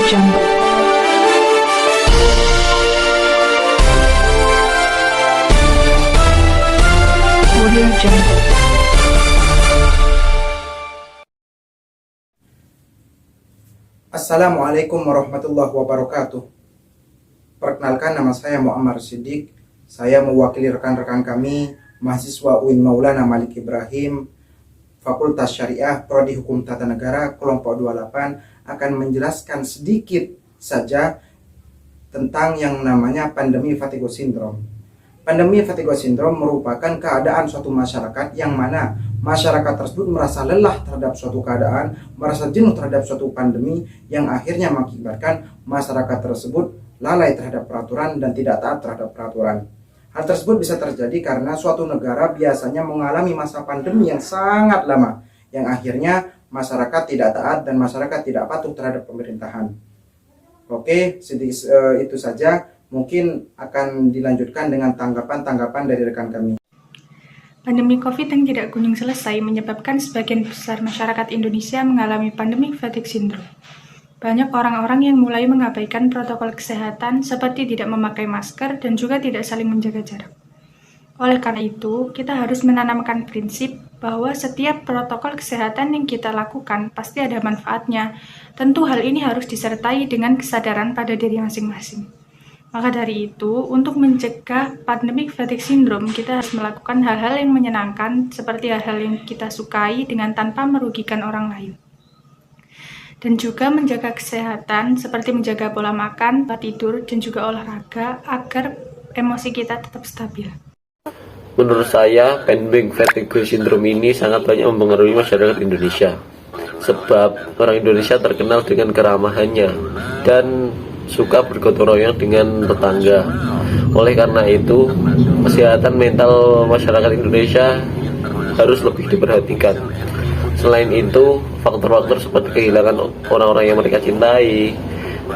Jungle. Audio Jungle. Assalamualaikum warahmatullahi wabarakatuh. Perkenalkan, nama saya Muammar Siddiq. Saya mewakili rekan-rekan kami, mahasiswa UIN Maulana Malik Ibrahim, Fakultas Syariah, Prodi Hukum Tata Negara, kelompok 28, akan menjelaskan sedikit saja tentang yang namanya pandemi fatigue syndrome. Pandemi fatigue syndrome merupakan keadaan suatu masyarakat yang mana masyarakat tersebut merasa lelah terhadap suatu keadaan, merasa jenuh terhadap suatu pandemi yang akhirnya mengakibatkan masyarakat tersebut lalai terhadap peraturan dan tidak taat terhadap peraturan. Hal tersebut bisa terjadi karena suatu negara biasanya mengalami masa pandemi yang sangat lama, yang akhirnya masyarakat tidak taat dan masyarakat tidak patuh terhadap pemerintahan. Oke, itu saja. Mungkin akan dilanjutkan dengan tanggapan-tanggapan dari rekan kami. Pandemi COVID yang tidak kunjung selesai menyebabkan sebagian besar masyarakat Indonesia mengalami pandemi fatigue syndrome. Banyak orang-orang yang mulai mengabaikan protokol kesehatan seperti tidak memakai masker dan juga tidak saling menjaga jarak. Oleh karena itu, kita harus menanamkan prinsip bahwa setiap protokol kesehatan yang kita lakukan pasti ada manfaatnya. Tentu hal ini harus disertai dengan kesadaran pada diri masing-masing. Maka dari itu, untuk mencegah pandemic fatigue syndrome, kita harus melakukan hal-hal yang menyenangkan seperti hal-hal yang kita sukai dengan tanpa merugikan orang lain. Dan juga menjaga kesehatan seperti menjaga pola makan, pola tidur, dan juga olahraga agar emosi kita tetap stabil. Menurut saya, pandemic fatigue syndrome ini sangat banyak mempengaruhi masyarakat Indonesia. Sebab orang Indonesia terkenal dengan keramahannya dan suka bergotong royong dengan tetangga. Oleh karena itu, kesehatan mental masyarakat Indonesia harus lebih diperhatikan. Selain itu, faktor-faktor seperti kehilangan orang-orang yang mereka cintai,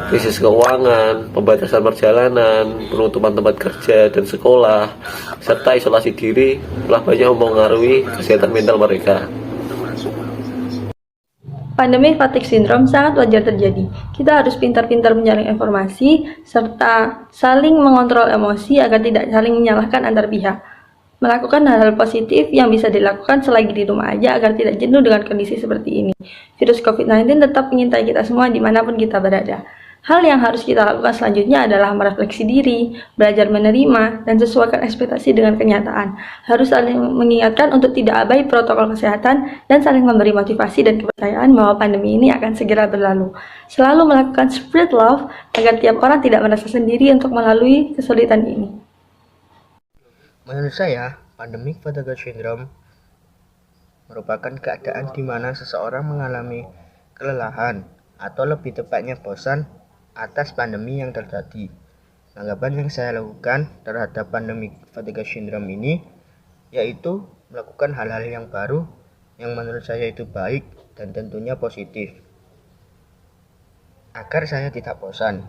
krisis keuangan, pembatasan perjalanan, penutupan tempat kerja dan sekolah, serta isolasi diri telah banyak mempengaruhi kesehatan mental mereka. Pandemi fatigue syndrome sangat wajar terjadi. Kita harus pintar-pintar menyaring informasi serta saling mengontrol emosi agar tidak saling menyalahkan antar pihak. Melakukan hal-hal positif yang bisa dilakukan selagi di rumah aja agar tidak jenuh dengan kondisi seperti ini. Virus COVID-19 tetap mengintai kita semua dimanapun kita berada. Hal yang harus kita lakukan selanjutnya adalah merefleksi diri, belajar menerima, dan sesuaikan ekspektasi dengan kenyataan. Harus saling mengingatkan untuk tidak abai protokol kesehatan dan saling memberi motivasi dan kepercayaan bahwa pandemi ini akan segera berlalu. Selalu melakukan spread love agar tiap orang tidak merasa sendiri untuk melalui kesulitan ini. Menurut saya, pandemic fatigue syndrome merupakan keadaan di mana seseorang mengalami kelelahan atau lebih tepatnya bosan atas pandemi yang terjadi. Tanggapan yang saya lakukan terhadap pandemic fatigue syndrome ini yaitu melakukan hal-hal yang baru yang menurut saya itu baik dan tentunya positif agar saya tidak bosan.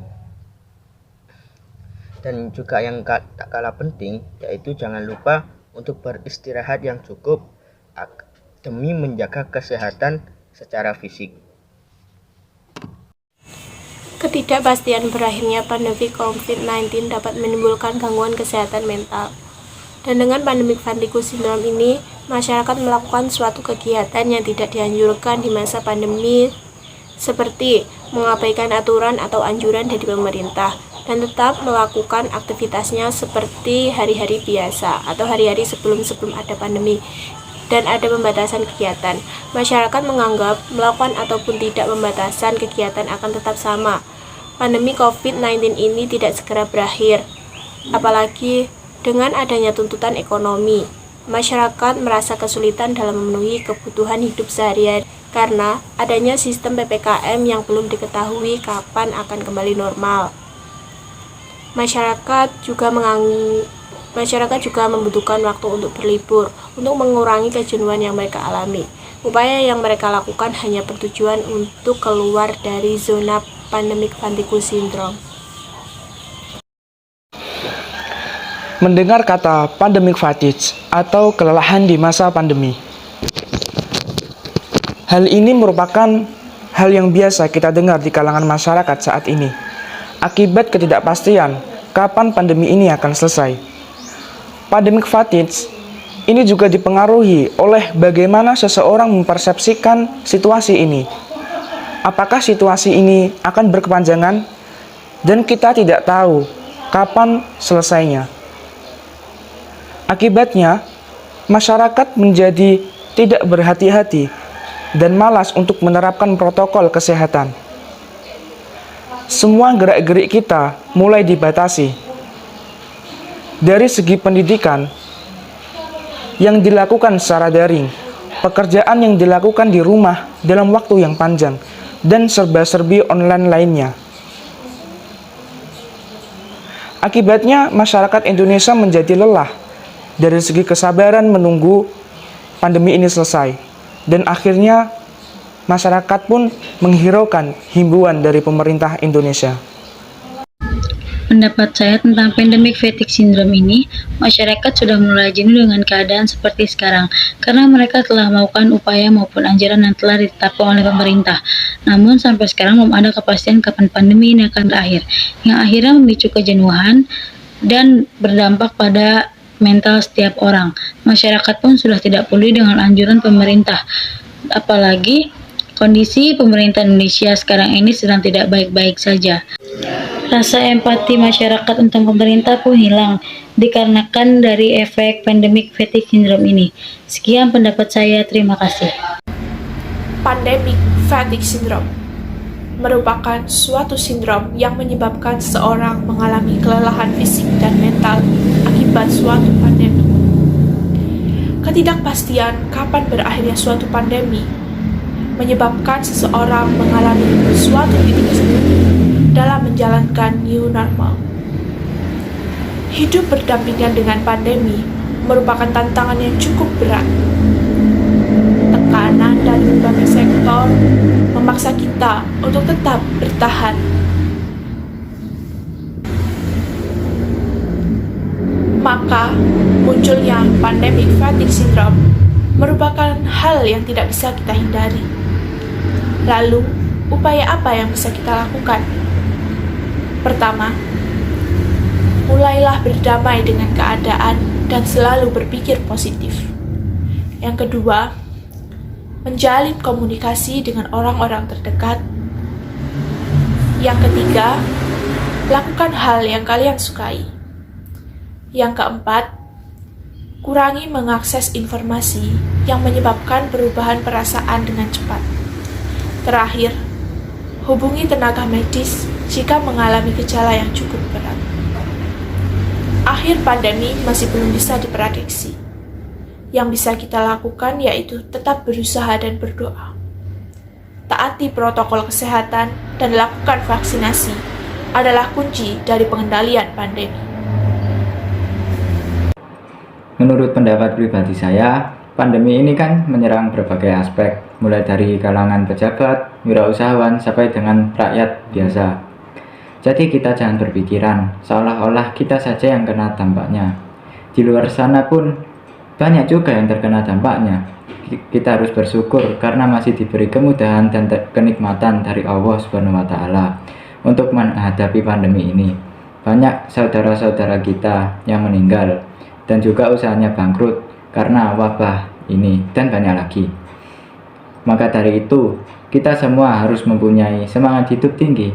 Dan juga yang tak kalah penting yaitu jangan lupa untuk beristirahat yang cukup demi menjaga kesehatan secara fisik. Ketidakpastian berakhirnya pandemi COVID-19 dapat menimbulkan gangguan kesehatan mental. Dan dengan pandemi fatigue syndrome ini, masyarakat melakukan suatu kegiatan yang tidak dianjurkan di masa pandemi seperti mengabaikan aturan atau anjuran dari pemerintah dan tetap melakukan aktivitasnya seperti hari-hari biasa atau hari-hari sebelum ada pandemi dan ada pembatasan kegiatan. Masyarakat menganggap melakukan ataupun tidak pembatasan kegiatan akan tetap sama. Pandemi COVID-19 ini tidak segera berakhir, apalagi dengan adanya tuntutan ekonomi. Masyarakat merasa kesulitan dalam memenuhi kebutuhan hidup sehari-hari karena adanya sistem PPKM yang belum diketahui kapan akan kembali normal. Masyarakat juga membutuhkan waktu untuk berlibur, untuk mengurangi kejenuhan yang mereka alami. Upaya yang mereka lakukan hanya bertujuan untuk keluar dari zona pandemic fatigue syndrome. Mendengar kata pandemic fatigue atau kelelahan di masa pandemi, hal ini merupakan hal yang biasa kita dengar di kalangan masyarakat saat ini. Akibat ketidakpastian kapan pandemi ini akan selesai. Pandemic fatigue ini juga dipengaruhi oleh bagaimana seseorang mempersepsikan situasi ini. Apakah situasi ini akan berkepanjangan dan kita tidak tahu kapan selesainya. Akibatnya, masyarakat menjadi tidak berhati-hati dan malas untuk menerapkan protokol kesehatan. Semua gerak-gerik kita mulai dibatasi. Dari segi pendidikan yang dilakukan secara daring, pekerjaan yang dilakukan di rumah dalam waktu yang panjang, dan serba-serbi online lainnya. Akibatnya, masyarakat Indonesia menjadi lelah dari segi kesabaran menunggu pandemi ini selesai. Dan akhirnya, masyarakat pun menghiraukan himbauan dari pemerintah Indonesia. Pendapat saya tentang pandemic fatigue syndrome ini, masyarakat sudah mulai jenuh dengan keadaan seperti sekarang karena mereka telah melakukan upaya maupun anjuran yang telah ditetapkan oleh pemerintah. Namun sampai sekarang belum ada kepastian kapan pandemi ini akan berakhir, yang akhirnya memicu kejenuhan dan berdampak pada mental setiap orang. Masyarakat pun sudah tidak peduli dengan anjuran pemerintah, apalagi kondisi pemerintah Indonesia sekarang ini sedang tidak baik-baik saja. Rasa empati masyarakat tentang pemerintah pun hilang dikarenakan dari efek pandemic fatigue syndrome ini. Sekian pendapat saya, terima kasih. Pandemic fatigue syndrome merupakan suatu sindrom yang menyebabkan seseorang mengalami kelelahan fisik dan mental akibat suatu pandemi. Ketidakpastian kapan berakhirnya suatu pandemi menyebabkan seseorang mengalami suatu titik jenuh dalam menjalankan new normal. Hidup berdampingan dengan pandemi merupakan tantangan yang cukup berat. Tekanan dari berbagai sektor memaksa kita untuk tetap bertahan. Maka, munculnya pandemic fatigue syndrome merupakan hal yang tidak bisa kita hindari. Lalu, upaya apa yang bisa kita lakukan? Pertama, mulailah berdamai dengan keadaan dan selalu berpikir positif. Yang kedua, menjalin komunikasi dengan orang-orang terdekat. Yang ketiga, lakukan hal yang kalian sukai. Yang keempat, kurangi mengakses informasi yang menyebabkan perubahan perasaan dengan cepat. Terakhir, hubungi tenaga medis jika mengalami gejala yang cukup berat. Akhir pandemi masih belum bisa diprediksi. Yang bisa kita lakukan yaitu tetap berusaha dan berdoa. Taati protokol kesehatan dan lakukan vaksinasi adalah kunci dari pengendalian pandemi. Menurut pendapat pribadi saya, pandemi ini kan menyerang berbagai aspek, mulai dari kalangan pejabat, wirausahawan, sampai dengan rakyat biasa. Jadi kita jangan berpikiran seolah-olah kita saja yang kena dampaknya. Di luar sana pun banyak juga yang terkena dampaknya. Kita harus bersyukur karena masih diberi kemudahan dan kenikmatan dari Allah SWT untuk menghadapi pandemi ini. Banyak saudara-saudara kita yang meninggal dan juga usahanya bangkrut karena wabah ini dan banyak lagi. Maka dari itu, kita semua harus mempunyai semangat hidup tinggi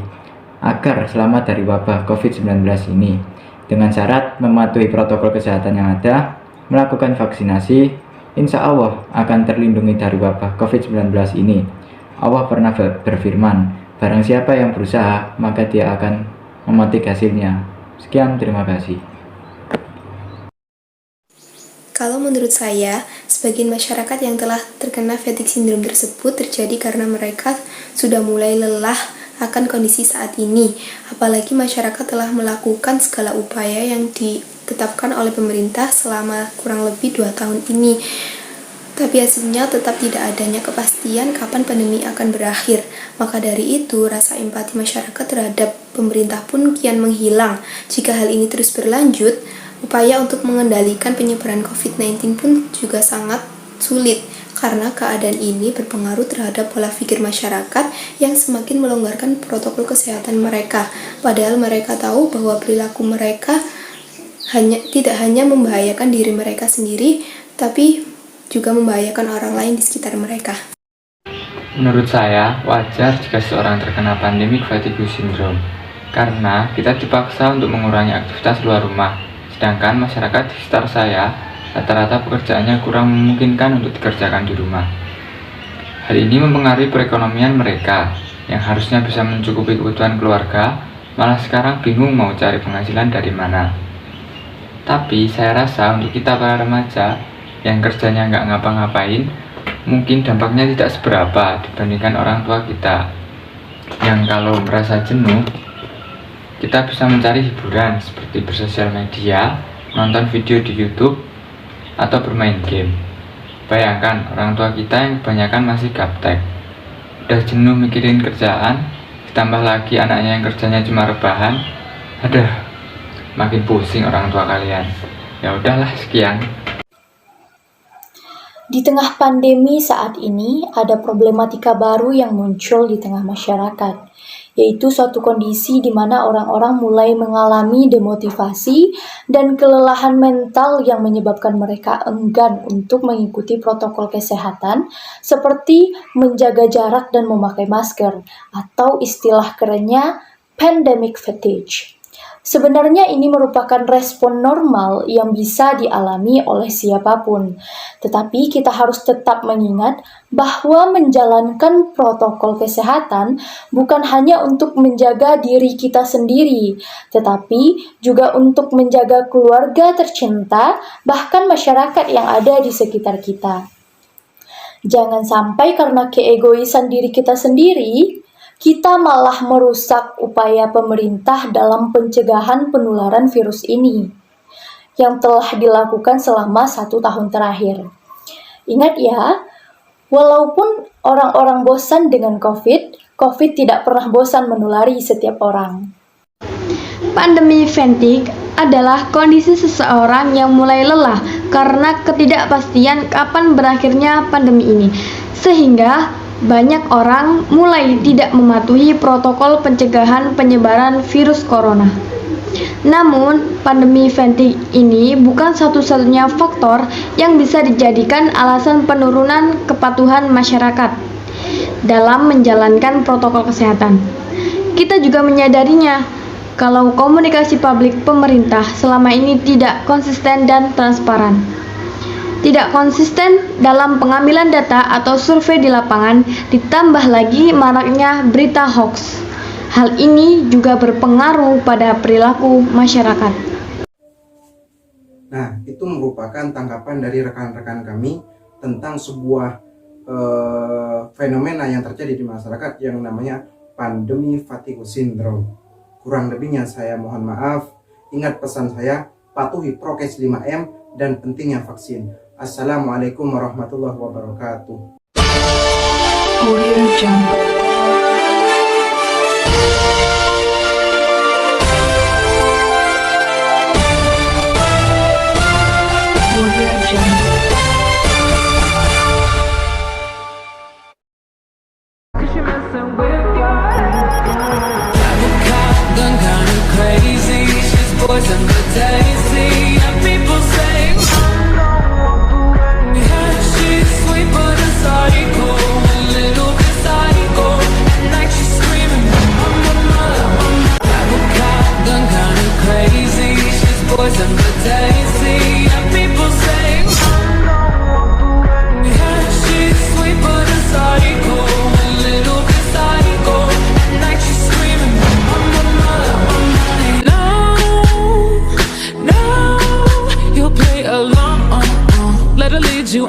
agar selamat dari wabah COVID-19 ini, dengan syarat mematuhi protokol kesehatan yang ada, melakukan vaksinasi, insya Allah akan terlindungi dari wabah COVID-19 ini. Allah pernah berfirman, barang siapa yang berusaha, maka dia akan memetik hasilnya. Sekian, terima kasih. Kalau menurut saya, sebagian masyarakat yang telah terkena fatigue syndrome tersebut terjadi karena mereka sudah mulai lelah akan kondisi saat ini. Apalagi masyarakat telah melakukan segala upaya yang ditetapkan oleh pemerintah selama kurang lebih 2 tahun ini. Tapi hasilnya tetap tidak adanya kepastian kapan pandemi akan berakhir. Maka dari itu, rasa empati masyarakat terhadap pemerintah pun kian menghilang. Jika hal ini terus berlanjut, upaya untuk mengendalikan penyebaran COVID-19 pun juga sangat sulit. karena keadaan ini berpengaruh terhadap pola pikir masyarakat yang semakin melonggarkan protokol kesehatan mereka. Padahal mereka tahu bahwa perilaku mereka tidak hanya membahayakan diri mereka sendiri, tapi juga membahayakan orang lain di sekitar mereka. Menurut saya, wajar jika seseorang terkena pandemic fatigue syndrome, karena kita dipaksa untuk mengurangi aktivitas luar rumah, sedangkan masyarakat di sekitar saya rata-rata pekerjaannya kurang memungkinkan untuk dikerjakan di rumah. Hal ini mempengaruhi perekonomian mereka, yang harusnya bisa mencukupi kebutuhan keluarga, malah sekarang bingung mau cari penghasilan dari mana. Tapi saya rasa untuk kita para remaja, yang kerjanya nggak ngapa-ngapain, mungkin dampaknya tidak seberapa dibandingkan orang tua kita, yang kalau merasa jenuh, kita bisa mencari hiburan seperti bersosial media, nonton video di YouTube, atau bermain game. Bayangkan orang tua kita yang kebanyakan masih gaptek, udah jenuh mikirin kerjaan, ditambah lagi anaknya yang kerjanya cuma rebahan. Aduh, makin pusing orang tua kalian. Ya udahlah, sekian. Di tengah pandemi saat ini, ada problematika baru yang muncul di tengah masyarakat, yaitu suatu kondisi di mana orang-orang mulai mengalami demotivasi dan kelelahan mental yang menyebabkan mereka enggan untuk mengikuti protokol kesehatan seperti menjaga jarak dan memakai masker, atau istilah kerennya pandemic fatigue. Sebenarnya ini merupakan respon normal yang bisa dialami oleh siapapun. Tetapi kita harus tetap mengingat bahwa menjalankan protokol kesehatan bukan hanya untuk menjaga diri kita sendiri, tetapi juga untuk menjaga keluarga tercinta, bahkan masyarakat yang ada di sekitar kita. Jangan sampai karena keegoisan diri kita sendiri, kita malah merusak upaya pemerintah dalam pencegahan penularan virus ini yang telah dilakukan selama 1 tahun terakhir. Ingat ya, walaupun orang-orang bosan dengan COVID tidak pernah bosan menulari setiap orang. Pandemi fatigue adalah kondisi seseorang yang mulai lelah karena ketidakpastian kapan berakhirnya pandemi ini, sehingga banyak orang mulai tidak mematuhi protokol pencegahan penyebaran virus corona. Namun, pandemi fatigue ini bukan satu-satunya faktor yang bisa dijadikan alasan penurunan kepatuhan masyarakat dalam menjalankan protokol kesehatan. Kita juga menyadarinya kalau komunikasi publik pemerintah selama ini tidak konsisten dan transparan. Tidak konsisten dalam pengambilan data atau survei di lapangan, ditambah lagi maraknya berita hoax. Hal ini juga berpengaruh pada perilaku masyarakat. Nah, itu merupakan tanggapan dari rekan-rekan kami tentang sebuah fenomena yang terjadi di masyarakat yang namanya pandemi fatigue syndrome. Kurang lebihnya saya mohon maaf. Ingat pesan saya, patuhi prokes 5M dan pentingnya vaksin. Assalamualaikum warahmatullahi wabarakatuh. Audio Jungle. Audio Jungle. You